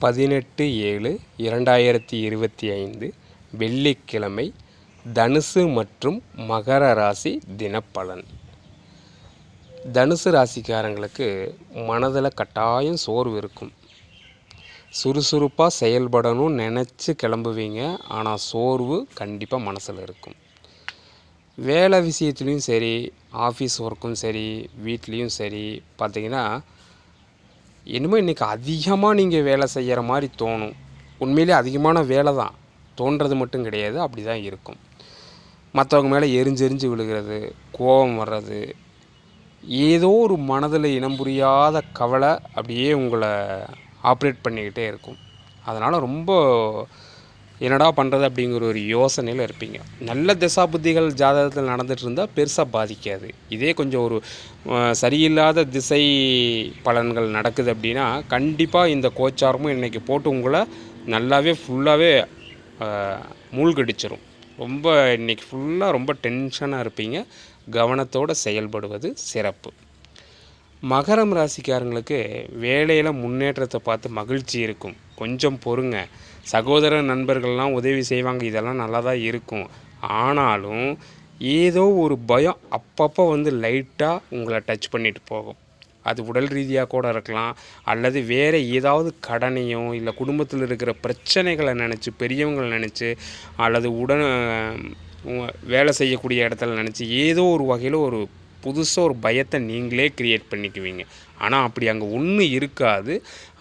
18/7/2025 வெள்ளிக்கிழமை தனுசு மற்றும் மகர ராசி தினப்பலன். தனுசு ராசிக்காரங்களுக்கு மனதில் கட்டாயம் சோர்வு இருக்கும். சுறுசுறுப்பாக செயல்படணும்னு நினச்சி கிளம்புவீங்க, ஆனால் சோர்வு கண்டிப்பாக மனசில் இருக்கும். வேலை விஷயத்துலேயும் சரி, ஆஃபீஸ் ஒர்க்கும் சரி, வீட்லேயும் சரி பார்த்திங்கன்னா என்னமோ இன்றைக்கி அதிகமாக நீங்கள் வேலை செய்கிற மாதிரி தோணும். உண்மையிலே அதிகமான வேலை தான், தோன்றது மட்டும் கிடையாது, அப்படி தான் இருக்கும். மற்றவங்க மேலே எரிஞ்செறிஞ்சு விழுகிறது, கோபம் வர்றது, ஏதோ ஒரு மனதில் இனம் புரியாத கவலை அப்படியே உங்களை ஆப்ரேட் பண்ணிக்கிட்டே இருக்கும். அதனால் ரொம்ப என்னடா பண்ணுறது அப்படிங்கிற ஒரு யோசனையில் இருப்பீங்க. நல்ல திசா புத்திகள் ஜாதகத்தில் நடந்துகிட்டு இருந்தால் பெருசாக பாதிக்காது. இதே கொஞ்சம் ஒரு சரியில்லாத திசை பலன்கள் நடக்குது அப்படின்னா கண்டிப்பாக இந்த கோச்சாரமும் இன்றைக்கி போட்டு உங்களை நல்லாவே ஃபுல்லாகவே மூழ்கடிச்சிடும். ரொம்ப இன்றைக்கி ஃபுல்லாக ரொம்ப டென்ஷனாக இருப்பீங்க. கவனத்தோடு செயல்படுவது சிறப்பு. மகரம் ராசிக்காரங்களுக்கு வேலையில் முன்னேற்றத்தை பார்த்து மகிழ்ச்சி இருக்கும். கொஞ்சம் பொறுங்க, சகோதர நண்பர்கள்லாம் உதவி செய்வாங்க, இதெல்லாம் நல்லா தான் இருக்கும். ஆனாலும் ஏதோ ஒரு பயம் அப்பப்போ லைட்டாக உங்களை டச் பண்ணிட்டு போகும். அது உடல் ரீதியாக கூட இருக்கலாம், அல்லது வேறு ஏதாவது கடனையோ இல்லை குடும்பத்தில் இருக்கிற பிரச்சனைகளை நினச்சி, பெரியவங்களை நினச்சி, அல்லது வேலை செய்யக்கூடிய இடத்துல நினச்சி ஏதோ ஒரு வகையில் ஒரு புதுசாக ஒரு பயத்தை நீங்களே க்ரியேட் பண்ணிக்குவீங்க. ஆனால் அப்படி அங்கே ஒன்றும் இருக்காது.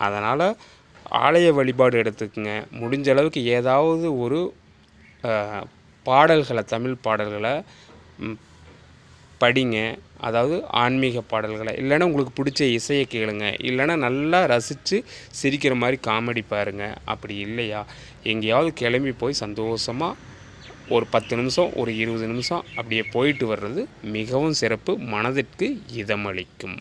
அதனால் ஆலய வழிபாடு எடுத்துக்கங்க. முடிஞ்ச அளவுக்கு ஏதாவது ஒரு பாடல்களை, தமிழ் பாடல்களை படிங்க. அதாவது ஆன்மீக பாடல்களை, இல்லைன்னா உங்களுக்கு பிடிச்ச இசையை கேளுங்க, இல்லைன்னா நல்லா ரசித்து சிரிக்கிற மாதிரி காமெடி பாருங்கள். அப்படி இல்லையா எங்கேயாவது கிளம்பி போய் சந்தோஷமாக ஒரு 10 நிமிஷம், ஒரு 20 நிமிஷம் அப்படியே போயிட்டு வர்றது மிகவும் சிறப்பு, மனதிற்கு இதமளிக்கும்.